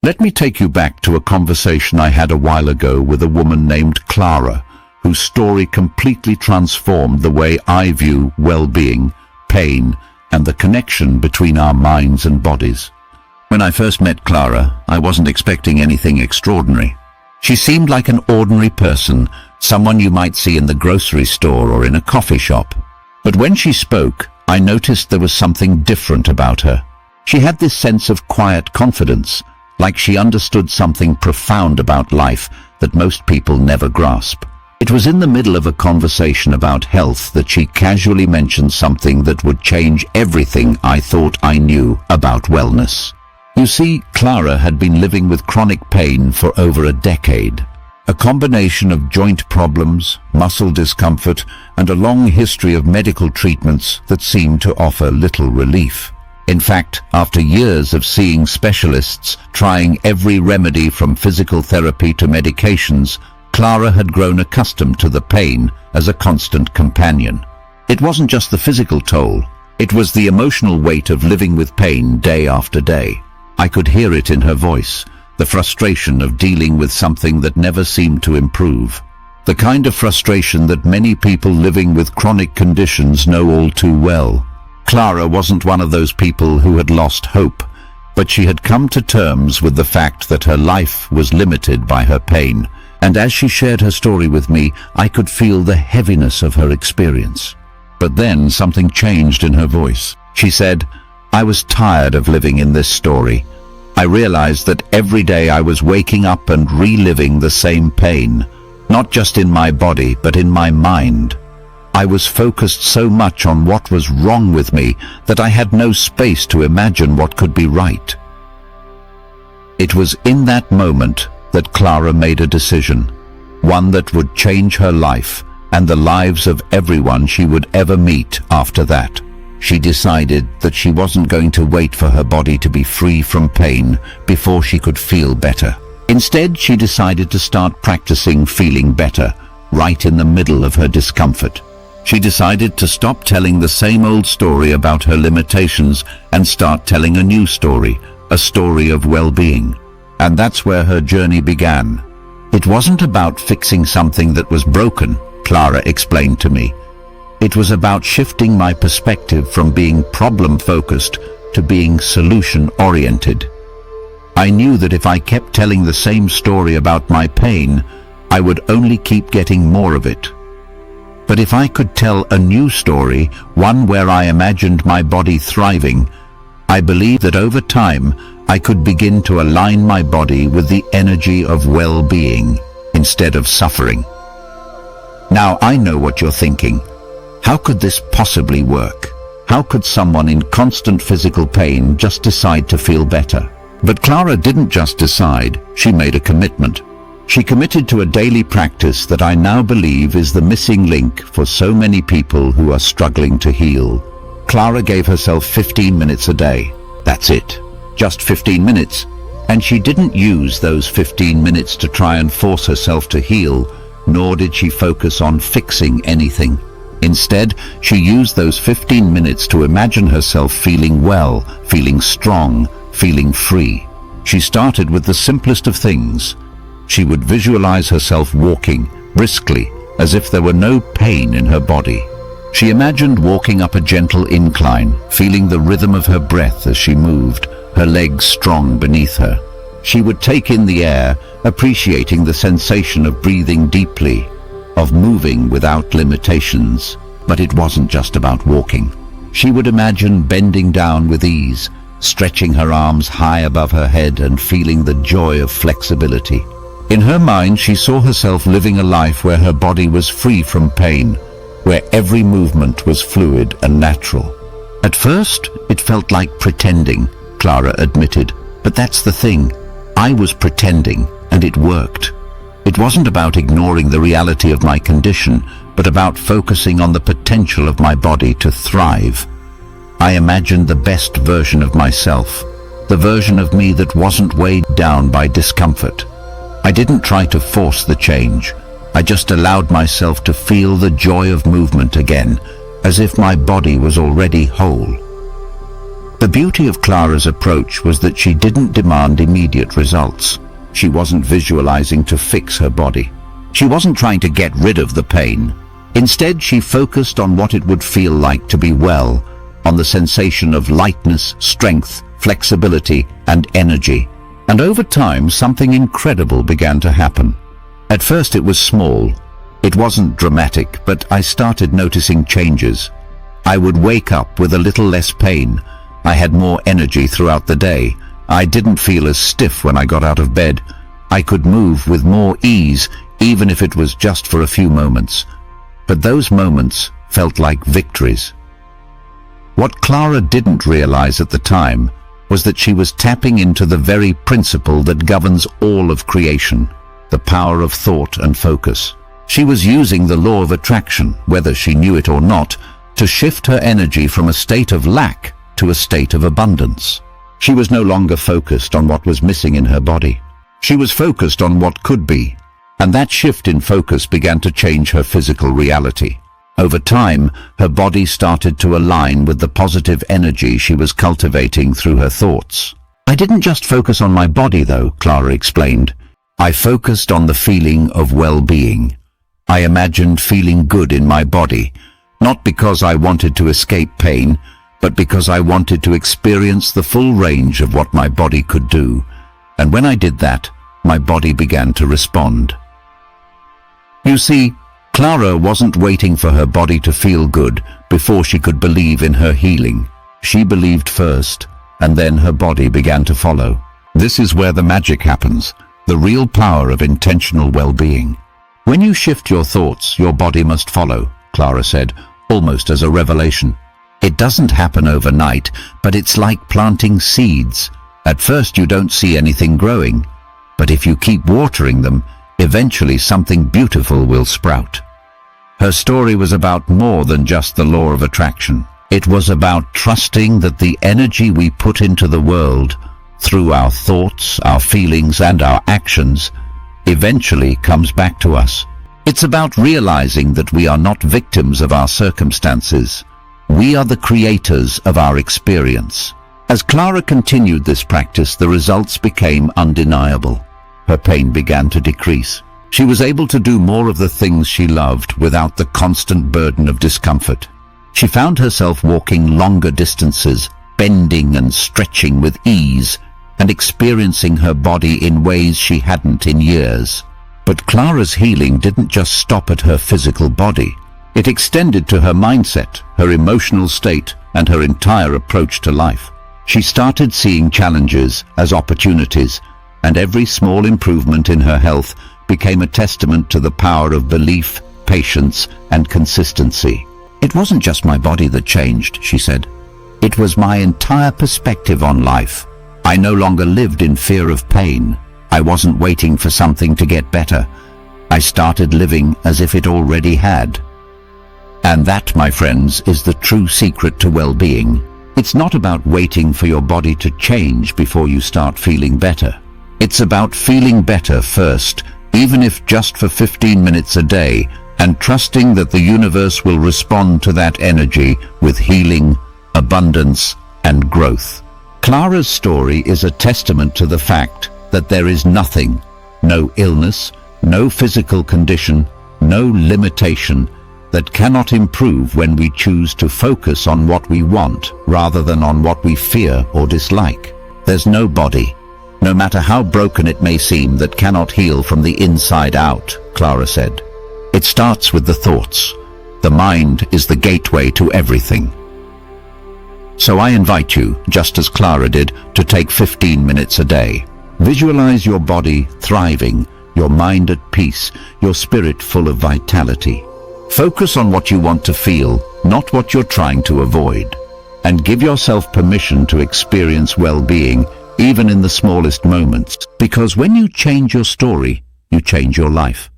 Let me take you back to a conversation I had a while ago with a woman named Clara, whose story completely transformed the way I view well-being, pain, and the connection between our minds and bodies. When I first met Clara, I wasn't expecting anything extraordinary. She seemed like an ordinary person, someone you might see in the grocery store or in a coffee shop. But when she spoke, I noticed there was something different about her. She had this sense of quiet confidence, like she understood something profound about life that most people never grasp. It was in the middle of a conversation about health that she casually mentioned something that would change everything I thought I knew about wellness. You see, Clara had been living with chronic pain for over a decade. A combination of joint problems, muscle discomfort, and a long history of medical treatments that seemed to offer little relief. In fact, after years of seeing specialists, trying every remedy from physical therapy to medications, Clara had grown accustomed to the pain as a constant companion. It wasn't just the physical toll, it was the emotional weight of living with pain day after day. I could hear it in her voice, the frustration of dealing with something that never seemed to improve. The kind of frustration that many people living with chronic conditions know all too well. Clara wasn't one of those people who had lost hope, but she had come to terms with the fact that her life was limited by her pain, and as she shared her story with me, I could feel the heaviness of her experience. But then something changed in her voice. She said, "I was tired of living in this story. I realized that every day I was waking up and reliving the same pain, not just in my body, but in my mind. I was focused so much on what was wrong with me that I had no space to imagine what could be right." It was in that moment that Clara made a decision, one that would change her life and the lives of everyone she would ever meet after that. She decided that she wasn't going to wait for her body to be free from pain before she could feel better. Instead, she decided to start practicing feeling better, right in the middle of her discomfort. She decided to stop telling the same old story about her limitations and start telling a new story, a story of well-being. And that's where her journey began. It wasn't about fixing something that was broken, Clara explained to me. It was about shifting my perspective from being problem-focused to being solution-oriented. I knew that if I kept telling the same story about my pain, I would only keep getting more of it. But if I could tell a new story, one where I imagined my body thriving, I believed that over time I could begin to align my body with the energy of well-being instead of suffering. Now I know what you're thinking. How could this possibly work? How could someone in constant physical pain just decide to feel better? But Clara didn't just decide, she made a commitment. She committed to a daily practice that I now believe is the missing link for so many people who are struggling to heal. Clara gave herself 15 minutes a day. That's it. Just 15 minutes. And she didn't use those 15 minutes to try and force herself to heal, nor did she focus on fixing anything. Instead, she used those 15 minutes to imagine herself feeling well, feeling strong, feeling free. She started with the simplest of things. She would visualize herself walking briskly, as if there were no pain in her body. She imagined walking up a gentle incline, feeling the rhythm of her breath as she moved, her legs strong beneath her. She would take in the air, appreciating the sensation of breathing deeply, of moving without limitations. But it wasn't just about walking. She would imagine bending down with ease, stretching her arms high above her head and feeling the joy of flexibility. In her mind, she saw herself living a life where her body was free from pain, where every movement was fluid and natural. At first, it felt like pretending, Clara admitted. But that's the thing. I was pretending, and it worked. It wasn't about ignoring the reality of my condition, but about focusing on the potential of my body to thrive. I imagined the best version of myself, the version of me that wasn't weighed down by discomfort. I didn't try to force the change. I just allowed myself to feel the joy of movement again, as if my body was already whole. The beauty of Clara's approach was that she didn't demand immediate results. She wasn't visualizing to fix her body. She wasn't trying to get rid of the pain. Instead, she focused on what it would feel like to be well, on the sensation of lightness, strength, flexibility, and energy. And over time, something incredible began to happen. At first it was small. It wasn't dramatic, but I started noticing changes. I would wake up with a little less pain. I had more energy throughout the day. I didn't feel as stiff when I got out of bed. I could move with more ease, even if it was just for a few moments. But those moments felt like victories. What Clara didn't realize at the time was that she was tapping into the very principle that governs all of creation, the power of thought and focus. She was using the law of attraction, whether she knew it or not, to shift her energy from a state of lack to a state of abundance. She was no longer focused on what was missing in her body. She was focused on what could be, and that shift in focus began to change her physical reality. Over time, her body started to align with the positive energy she was cultivating through her thoughts. I didn't just focus on my body, though, Clara explained. I focused on the feeling of well-being. I imagined feeling good in my body, not because I wanted to escape pain, but because I wanted to experience the full range of what my body could do. And when I did that, my body began to respond. You see, Clara wasn't waiting for her body to feel good before she could believe in her healing. She believed first, and then her body began to follow. This is where the magic happens, the real power of intentional well-being. When you shift your thoughts, your body must follow, Clara said, almost as a revelation. It doesn't happen overnight, but it's like planting seeds. At first you don't see anything growing, but if you keep watering them, eventually something beautiful will sprout. Her story was about more than just the law of attraction. It was about trusting that the energy we put into the world, through our thoughts, our feelings, and our actions, eventually comes back to us. It's about realizing that we are not victims of our circumstances. We are the creators of our experience. As Clara continued this practice, the results became undeniable. Her pain began to decrease. She was able to do more of the things she loved without the constant burden of discomfort. She found herself walking longer distances, bending and stretching with ease, and experiencing her body in ways she hadn't in years. But Clara's healing didn't just stop at her physical body. It extended to her mindset, her emotional state, and her entire approach to life. She started seeing challenges as opportunities, and every small improvement in her health became a testament to the power of belief, patience, and consistency. It wasn't just my body that changed, she said. It was my entire perspective on life. I no longer lived in fear of pain. I wasn't waiting for something to get better. I started living as if it already had. And that, my friends, is the true secret to well-being. It's not about waiting for your body to change before you start feeling better. It's about feeling better first, even if just for 15 minutes a day, and trusting that the universe will respond to that energy with healing, abundance, and growth. Clara's story is a testament to the fact that there is nothing, no illness, no physical condition, no limitation that cannot improve when we choose to focus on what we want rather than on what we fear or dislike. There's no body, no matter how broken it may seem, that cannot heal from the inside out, Clara said. It starts with the thoughts. The mind is the gateway to everything. So I invite you, just as Clara did, to take 15 minutes a day. Visualize your body thriving, your mind at peace, your spirit full of vitality. Focus on what you want to feel, not what you're trying to avoid. And give yourself permission to experience well-being, even in the smallest moments. Because when you change your story, you change your life.